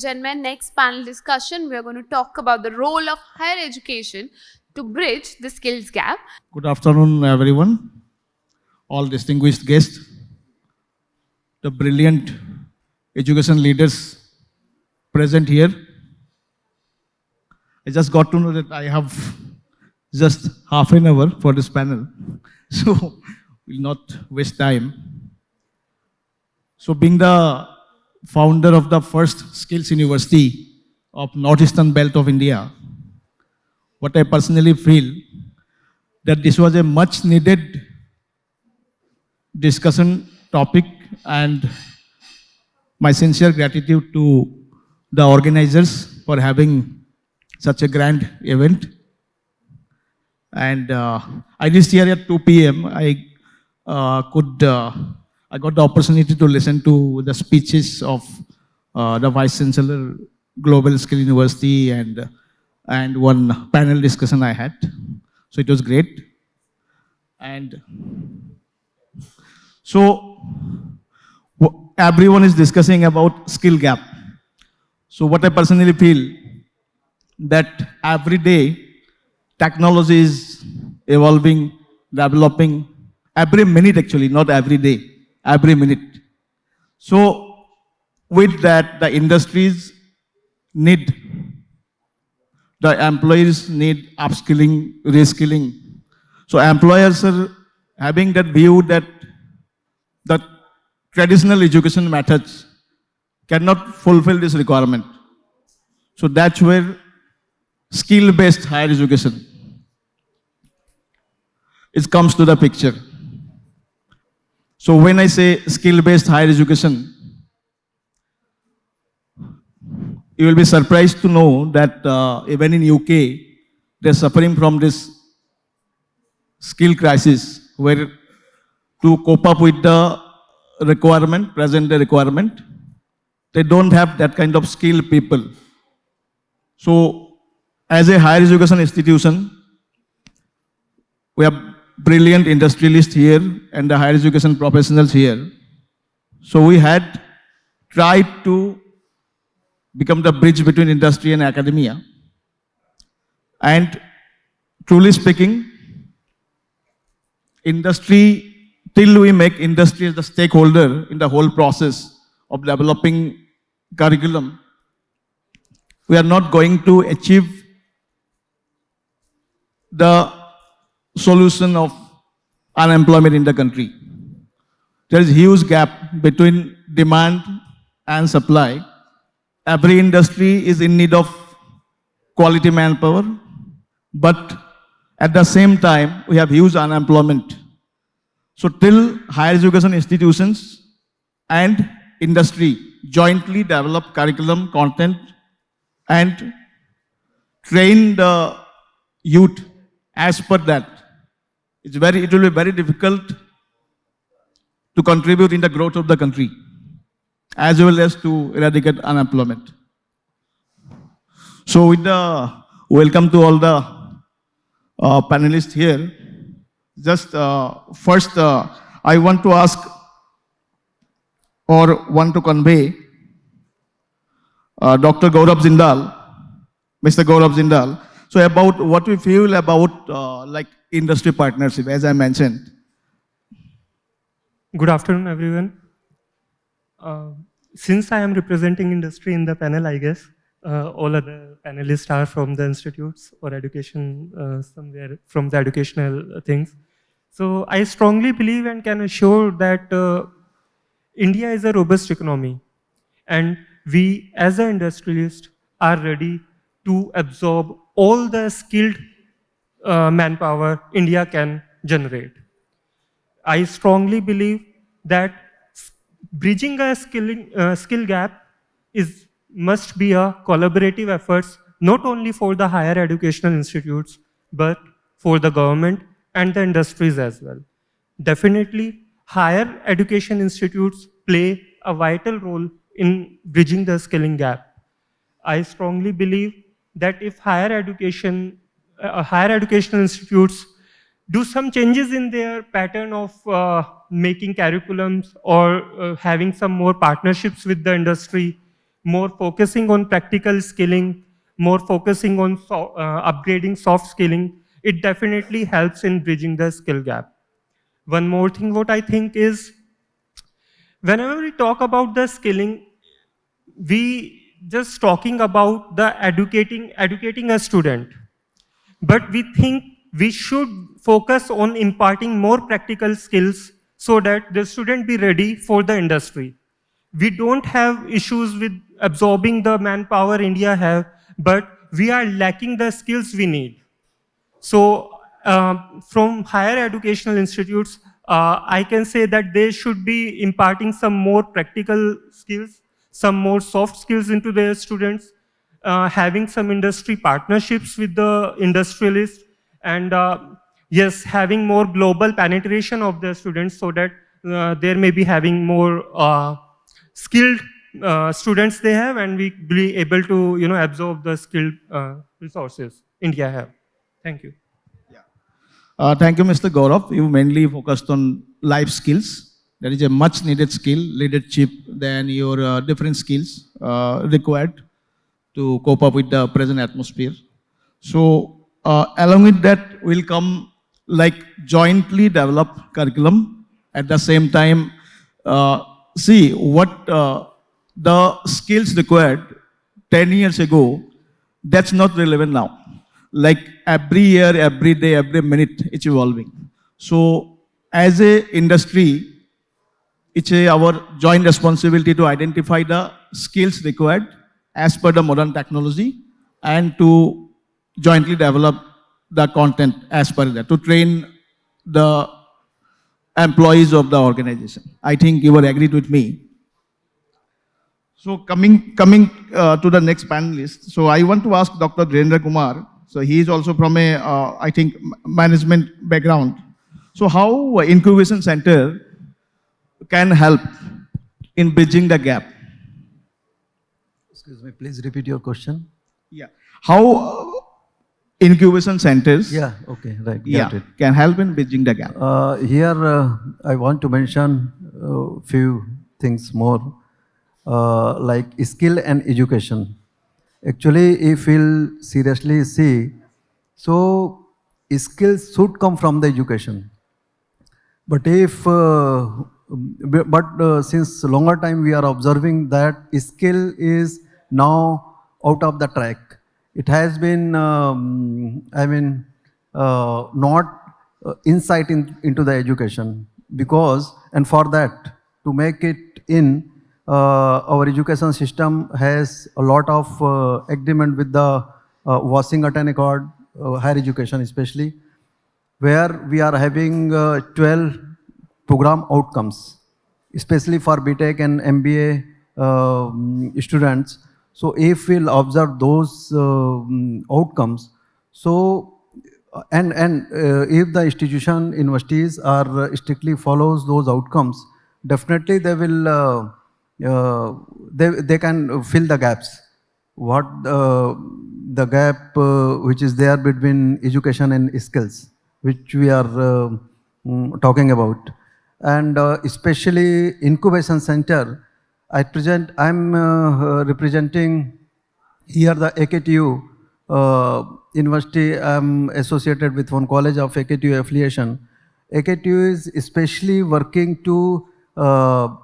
gentlemen, next panel discussion, we are going to talk about the role of higher education to bridge the skills gap. Good afternoon, everyone, all distinguished guests, the brilliant education leaders present here. I just got to know that I have just half an hour for this panel, so will not waste time. So being the founder of the first skills university of Northeastern Belt of India, what I personally feel that this was a much needed discussion topic, and my sincere gratitude to the organizers for having such a grand event. And I reached here at 2 p.m. I got the opportunity to listen to the speeches of the Vice Chancellor, Global Skill University, and one panel discussion I had. So it was great. And so everyone is discussing about skill gap. So what I personally feel that every day technology is evolving, developing, every minute actually, not every day, every minute. So with that, the industries need, the employees need upskilling, reskilling. So employers are having that view that the traditional education methods cannot fulfill this requirement. So that's where skill-based higher education comes to the picture. So when I say skill-based higher education, you will be surprised to know that even in UK, they're suffering from this skill crisis, where to cope up with the requirement, present day requirement, they don't have that kind of skilled people. So as a higher education institution, we have brilliant industrialists here and the higher education professionals here. So we had tried to become the bridge between industry and academia. And truly speaking, industry, till we make industry as the stakeholder in the whole process of developing curriculum, we are not going to achieve the solution of unemployment in the country. There is a huge gap between demand and supply. Every industry is in need of quality manpower, but at the same time, we have huge unemployment. So till higher education institutions and industry jointly develop curriculum, content, and train the youth as per that, it will be very difficult to contribute in the growth of the country, as well as to eradicate unemployment. So with the welcome to all the panelists here, just first I want to ask or want to convey Dr. Gaurav Jindal, Mr. Gaurav Jindal, so about what we feel about like industry partnership, as I mentioned. Good afternoon, everyone. Since I am representing industry in the panel, I guess all other panelists are from the institutes or education, somewhere from the educational things. So I strongly believe and can assure that India is a robust economy, and we as an industrialist are ready to absorb all the skilled manpower India can generate. I strongly believe that bridging a skill gap must be a collaborative effort, not only for the higher educational institutes, but for the government and the industries as well. Definitely, higher education institutes play a vital role in bridging the skilling gap. I strongly believe that if higher educational institutes do some changes in their pattern of making curriculums or having some more partnerships with the industry, more focusing on practical skilling, more focusing on upgrading soft skilling, it definitely helps in bridging the skill gap. One more thing, what I think is, whenever we talk about the skilling, we just talking about the educating a student, but we think we should focus on imparting more practical skills so that the student be ready for the industry. We don't have issues with absorbing the manpower India have, but we are lacking the skills we need. So, from higher educational institutes, I can say that they should be imparting some more practical skills, some more soft skills into their students, having some industry partnerships with the industrialists, and yes, having more global penetration of the students so that there may be having more skilled students they have, and we be able to absorb the skilled resources India have. Thank you. Thank you, Mr. Gaurav. You mainly focused on life skills. That is a much needed skill, leadership, than your different skills required to cope up with the present atmosphere. So, along with that will come like jointly develop curriculum. At the same time, see what the skills required 10 years ago, that's not relevant now. Like every year, every day, every minute, it's evolving. So, as a industry, it's our joint responsibility to identify the skills required as per the modern technology and to jointly develop the content as per that, to train the employees of the organization. I think you will agree with me. So coming to the next panelist, so I want to ask Dr. Dhirendra Kumar. So he is also from a, I think, management background. So how incubation center can help in bridging the gap? Excuse me, please repeat your question. Yeah. How incubation centers Okay, right, can help in bridging the gap? Here, I want to mention a few things more, like skill and education. Actually, if we'll seriously see, so skills should come from the education. But since longer time we are observing that skill is now out of the track. It has been, not insight into the education, because, and for that, to make it in, our education system has a lot of agreement with the Washington Accord, higher education especially, where we are having 12 program outcomes, especially for BTech and MBA students. So if we'll observe those outcomes, so if the institution, universities are strictly follows those outcomes, definitely they will they can fill the gaps. What the gap which is there between education and skills, which we are talking about, and especially incubation center. At present, I'm representing here the AKTU university. I'm associated with one college of AKTU affiliation. AKTU is especially working to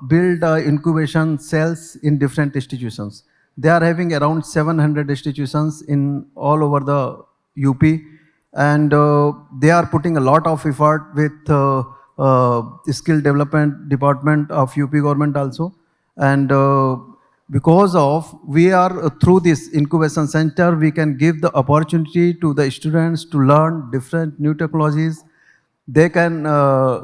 build incubation cells in different institutions. They are having around 700 institutions in all over the UP, and they are putting a lot of effort with skill development department of UP government also. And because of we are through this incubation center, we can give the opportunity to the students to learn different new technologies. They can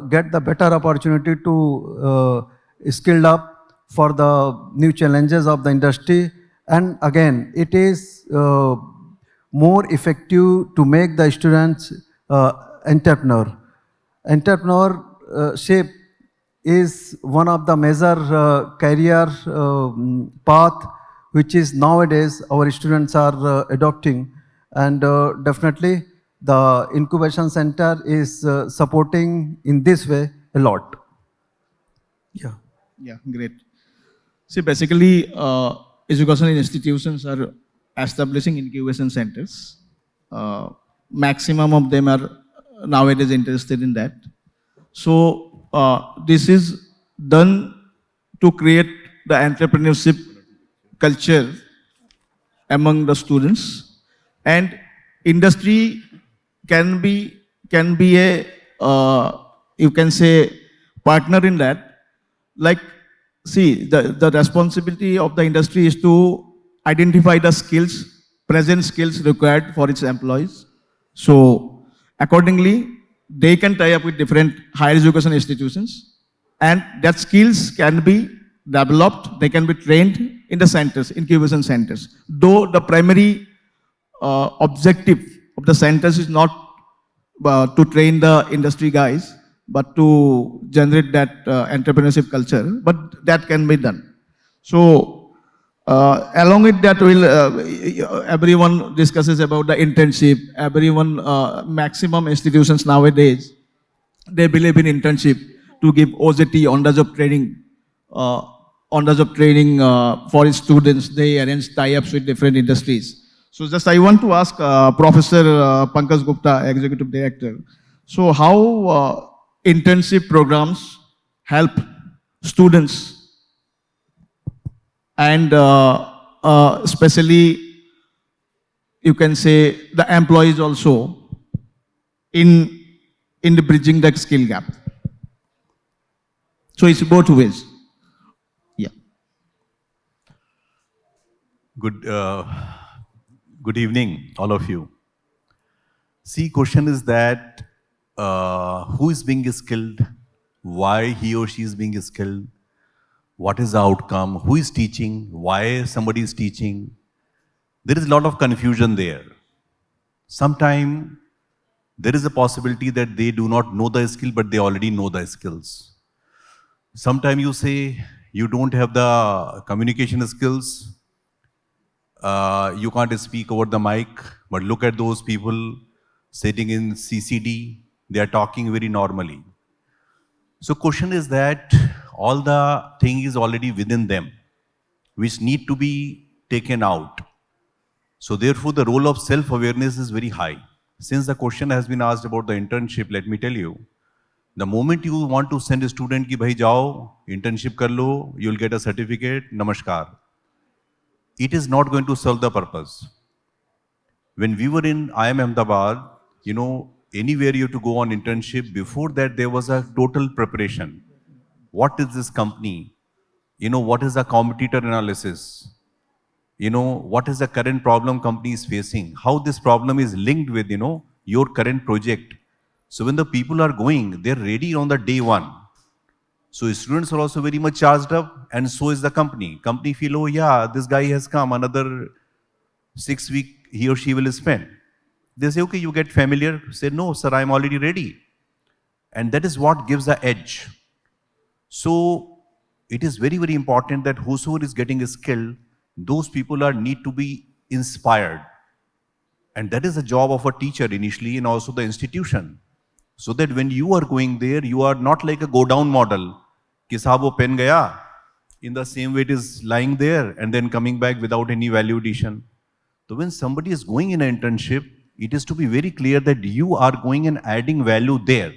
get the better opportunity to skilled up for the new challenges of the industry. And again, it is more effective to make the students entrepreneur. Entrepreneurship is one of the major career path which is nowadays our students are adopting, and definitely the incubation center is supporting in this way a lot. Yeah. Yeah, great. See, basically, educational institutions are establishing incubation centers. Maximum of them are nowadays interested in that. So this is done to create the entrepreneurship culture among the students, and industry can be a you can say partner in that. Like, see, the responsibility of the industry is to identify the skills, present skills required for its employees. So accordingly, they can tie up with different higher education institutions, and that skills can be developed, they can be trained in the centers, incubation centers. Though the primary objective of the centers is not to train the industry guys, but to generate that entrepreneurship culture, but that can be done. So, along with that, everyone discusses about the internship. Everyone, maximum institutions nowadays, they believe in internship to give OJT, on-the-job training, uh, on-the-job training for its students. They arrange tie-ups with different industries. So just I want to ask Professor Pankaj Gupta, Executive Director, so how internship programs help students and especially you can say the employees also in the bridging that skill gap. So it's both ways. Yeah. Good, good evening, all of you. See, question is that who is being skilled, why he or she is being skilled, what is the outcome, who is teaching, why somebody is teaching. There is a lot of confusion there. Sometimes there is a possibility that they do not know the skill, but they already know the skills. Sometimes you say you don't have the communication skills, you can't speak over the mic, but look at those people sitting in CCD, they are talking very normally. So question is that all the thing is already within them, which need to be taken out. So therefore the role of self-awareness is very high. Since the question has been asked about the internship, let me tell you, the moment you want to send a student ki bhai jao, internship kar lo, you'll get a certificate, namaskar. It is not going to serve the purpose. When we were in IIM Ahmedabad, you know, anywhere you have to go on internship, before that there was a total preparation. What is this company? You know, what is the competitor analysis? You know, what is the current problem company is facing? How this problem is linked with, you know, your current project. So when the people are going, they're ready on the day one. So students are also very much charged up, and so is the company. Company feel, oh yeah, this guy has come, another 6 weeks he or she will spend. They say, okay, you get familiar. Say, no, sir, I'm already ready. And that is what gives the edge. So it is very, very important that whosoever is getting a skill, those people are need to be inspired. And that is the job of a teacher initially, and also the institution. So that when you are going there, you are not like a go-down model. Ki sahab wo pen gaya, in the same way it is lying there and then coming back without any value addition. So when somebody is going in an internship, it is to be very clear that you are going and adding value there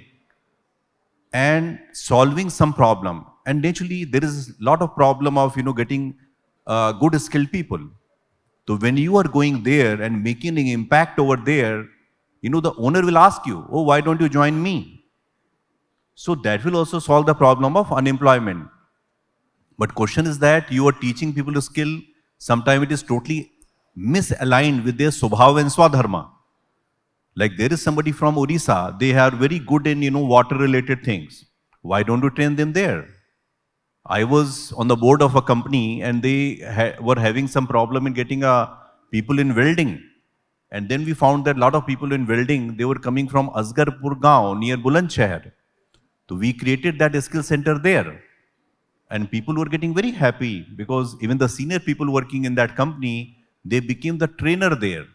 and solving some problem. And naturally, there is a lot of problem of, you know, getting good skilled people. So when you are going there and making an impact over there, you know, the owner will ask you, oh, why don't you join me? So that will also solve the problem of unemployment. But question is that you are teaching people a skill, sometimes it is totally misaligned with their subhav and swadharma. Like there is somebody from Odisha, they are very good in, you know, water related things. Why don't you train them there? I was on the board of a company and they were having some problem in getting people in welding. And then we found that a lot of people in welding, they were coming from Asgarpur Gaon near Bulandshahr. So we created that skill center there. And people were getting very happy because even the senior people working in that company, they became the trainer there.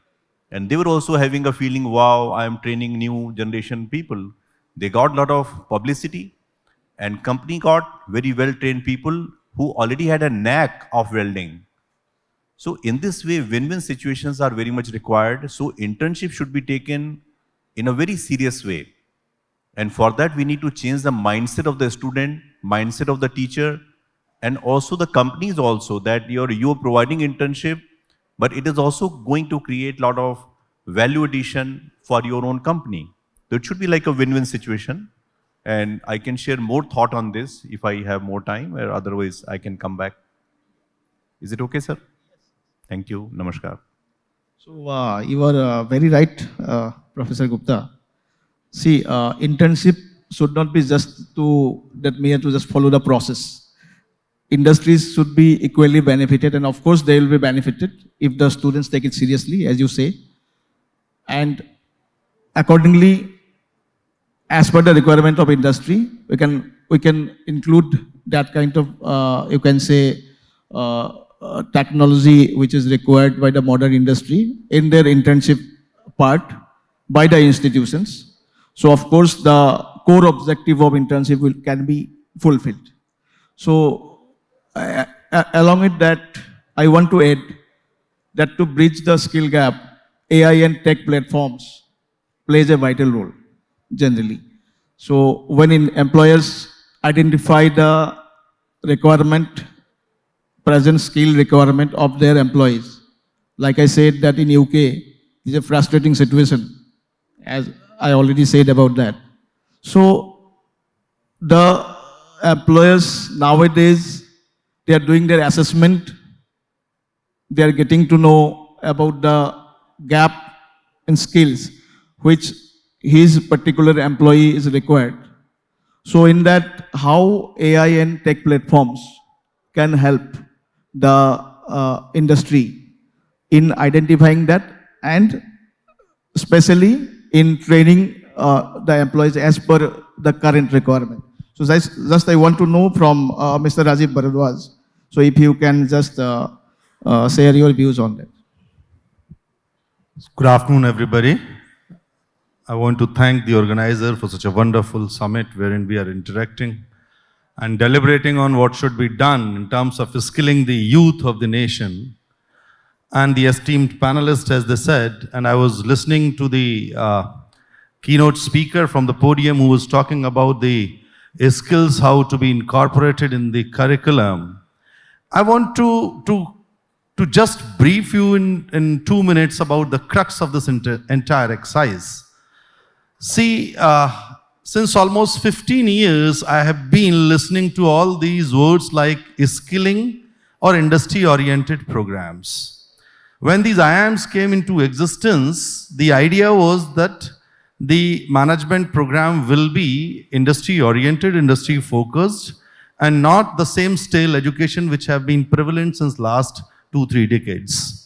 And they were also having a feeling, wow, I am training new generation people. They got a lot of publicity and company got very well trained people who already had a knack of welding. So in this way, win-win situations are very much required. So internship should be taken in a very serious way. And for that, we need to change the mindset of the student, mindset of the teacher, and also the companies also, that you're providing internship, but it is also going to create a lot of value addition for your own company. So it should be like a win-win situation. And I can share more thought on this if I have more time, or otherwise I can come back. Is it okay, sir? Thank you. Namaskar. So you are very right, Professor Gupta. See, internship should not be just to that mere to just follow the process. Industries should be equally benefited, and of course they will be benefited if the students take it seriously, as you say, and accordingly, as per the requirement of industry, we can include that kind of you can say technology which is required by the modern industry in their internship part by the institutions. So of course the core objective of internship can be fulfilled. So along with that, I want to add that to bridge the skill gap, AI and tech platforms plays a vital role generally. So when employers identify the requirement, present skill requirement of their employees, like I said that in UK, it's a frustrating situation, as I already said about that. So the employers nowadays, they are doing their assessment, they are getting to know about the gap in skills which his particular employee is required. So in that, how AI and tech platforms can help the industry in identifying that, and especially in training the employees as per the current requirement. So just I want to know from Mr. Rajiv Bharadwaj. So if you can just share your views on that. Good afternoon, everybody. I want to thank the organizer for such a wonderful summit wherein we are interacting and deliberating on what should be done in terms of skilling the youth of the nation. And the esteemed panelists, as they said, and I was listening to the keynote speaker from the podium who was talking about the skills, how to be incorporated in the curriculum. I want to just brief you in 2 minutes about the crux of this entire exercise. See, since almost 15 years, I have been listening to all these words like skilling or industry-oriented programs. When these IIMs came into existence, the idea was that the management program will be industry-oriented, industry-focused, and not the same stale education which have been prevalent since last 2-3 decades.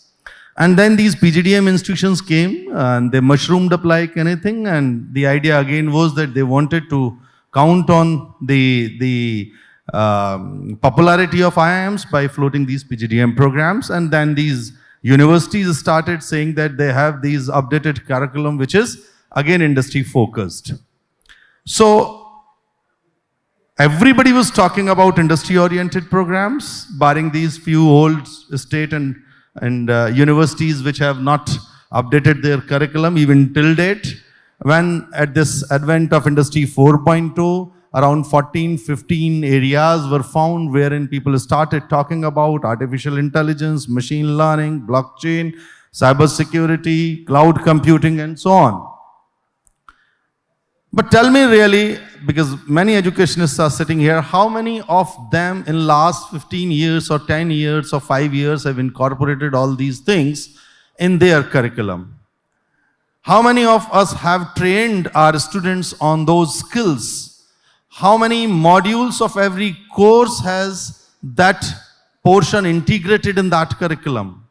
And then these PGDM institutions came and they mushroomed up like anything, and the idea again was that they wanted to count on the popularity of IIMs by floating these PGDM programs, and then these universities started saying that they have these updated curriculum which is again industry focused. So everybody was talking about industry oriented programs, barring these few old state and universities which have not updated their curriculum even till date. When at this advent of Industry 4.2, around 14-15 areas were found wherein people started talking about artificial intelligence, machine learning, blockchain, cybersecurity, cloud computing, and so on. But tell me really, because many educationists are sitting here, how many of them in last 15 years or 10 years or 5 years have incorporated all these things in their curriculum? How many of us have trained our students on those skills? How many modules of every course has that portion integrated in that curriculum?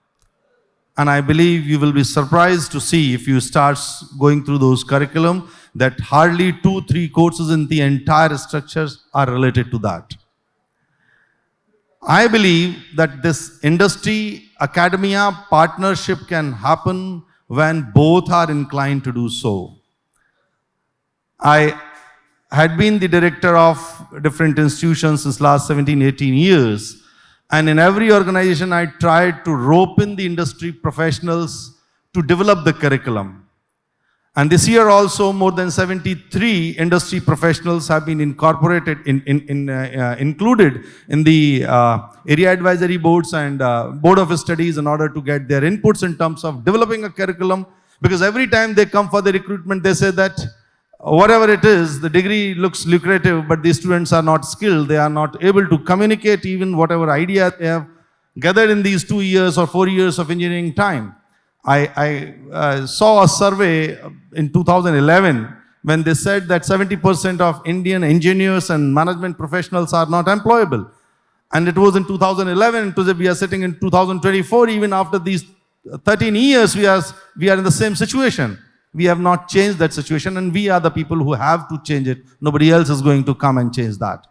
And I believe you will be surprised to see if you start going through those curriculum that hardly 2-3 courses in the entire structures are related to that. I believe that this industry academia partnership can happen when both are inclined to do so. I had been the director of different institutions since last 17-18 years, And in every organization, I tried to rope in the industry professionals to develop the curriculum. And this year also, more than 73 industry professionals have been included in the area advisory boards and board of studies in order to get their inputs in terms of developing a curriculum. Because every time they come for the recruitment, they say that whatever it is, the degree looks lucrative, but the students are not skilled. They are not able to communicate even whatever idea they have gathered in these 2 years or 4 years of engineering time. I saw a survey in 2011 when they said that 70% of Indian engineers and management professionals are not employable. And it was in 2011. Today we are sitting in 2024. Even after these 13 years, we are in the same situation. We have not changed that situation, and we are the people who have to change it. Nobody else is going to come and change that.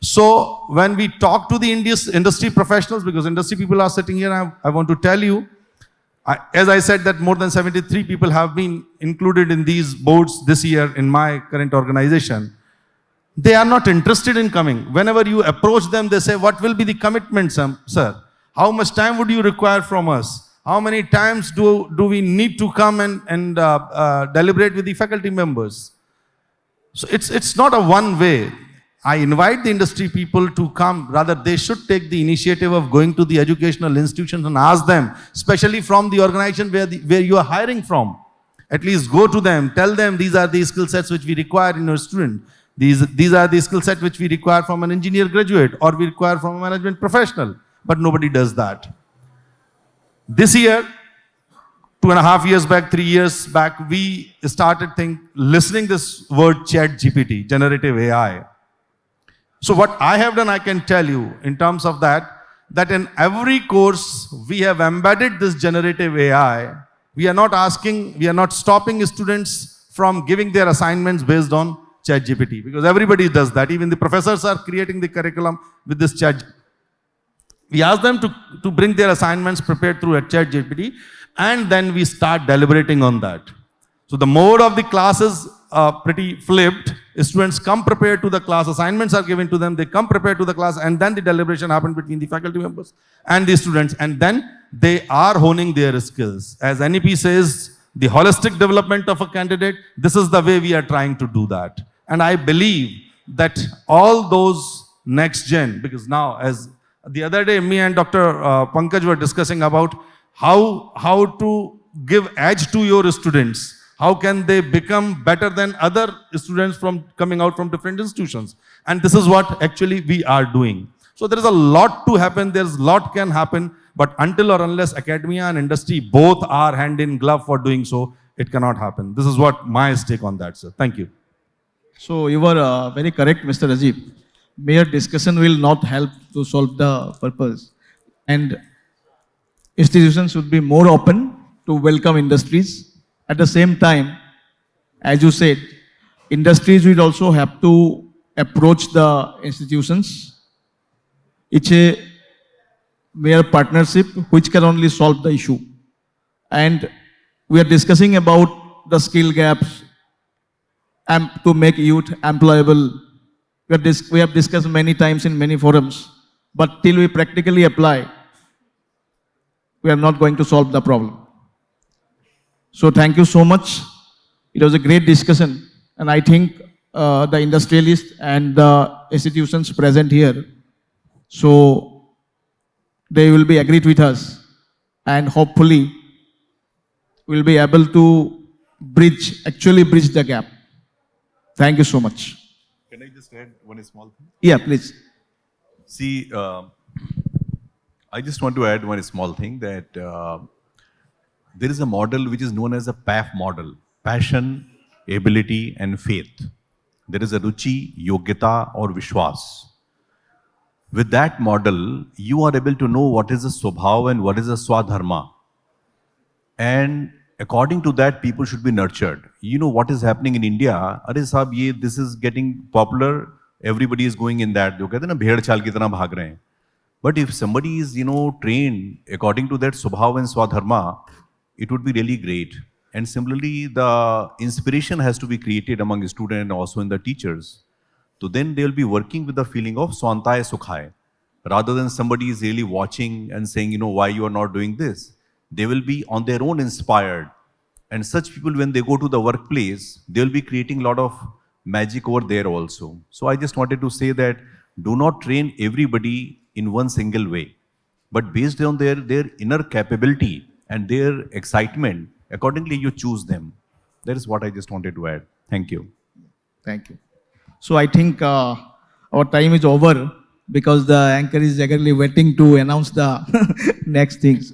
So when we talk to the industry professionals, because industry people are sitting here, I want to tell you, as I said, that more than 73 people have been included in these boards this year in my current organization. They are not interested in coming. Whenever you approach them, they say, what will be the commitment, sir? How much time would you require from us? How many times do we need to come and deliberate with the faculty members? So it's not a one way. I invite the industry people to come. Rather, they should take the initiative of going to the educational institutions and ask them, especially from the organization where you are hiring from. At least go to them, tell them these are the skill sets which we require in our student. These are the skill sets which we require from an engineer graduate or we require from a management professional. But nobody does that. This year, 2.5 years back, 3 years back, we started listening this word chat GPT, generative AI. So what I have done, I can tell you in terms of that in every course, we have embedded this generative AI. We are not stopping students from giving their assignments based on chat GPT, because everybody does that. Even the professors are creating the curriculum with this chat. We ask them to bring their assignments prepared through a chat GPT, and then we start deliberating on that. So the mode of the class is pretty flipped. Students come prepared to the class, assignments are given to them, they come prepared to the class, and then the deliberation happens between the faculty members and the students, and then they are honing their skills. As NEP says, the holistic development of a candidate, this is the way we are trying to do that. And I believe that all those next gen, because now, as the other day, me and Dr. Pankaj were discussing about how to give edge to your students. How can they become better than other students from coming out from different institutions? And this is what actually we are doing. So there is a lot to happen. There's a lot can happen. But until or unless academia and industry both are hand in glove for doing so, it cannot happen. This is what my take on that, sir. Thank you. So you were very correct, Mr. Rajiv. Mere discussion will not help to solve the purpose. And institutions should be more open to welcome industries. At the same time, as you said, industries will also have to approach the institutions. It's a mere partnership which can only solve the issue. And we are discussing about the skill gaps and to make youth employable. We have discussed many times in many forums, but till we practically apply, we are not going to solve the problem. So thank you so much. It was a great discussion, and I think the industrialists and the institutions present here, so they will be agreed with us, and hopefully we'll be able to actually bridge the gap. Thank you so much. Can I just add one small thing? Yeah, please. See, I just want to add one small thing that there is a model which is known as a PAF model: passion, ability, and faith. There is a ruchi, yogyata, or vishwas. With that model, you are able to know what is a swabhav and what is a swadharma. And according to that, people should be nurtured. You know what is happening in India? Arey sahab, this is getting popular. Everybody is going in that. जो कहते हैं ना भेड़ चाल की तरह भाग रहे हैं. But if somebody is, trained according to that swabhav and swadharma, it would be really great. And similarly, the inspiration has to be created among students and also in the teachers. So then they will be working with the feeling of swantaya sukhaya. rather than somebody is really watching and saying, why you are not doing this. They will be on their own inspired. And such people, when they go to the workplace, they will be creating a lot of magic over there also. So I just wanted to say that do not train everybody in one single way, but based on their inner capability and their excitement, accordingly you choose them. That is what I just wanted to add. Thank you. Thank you. So I think our time is over because the anchor is eagerly waiting to announce the next things.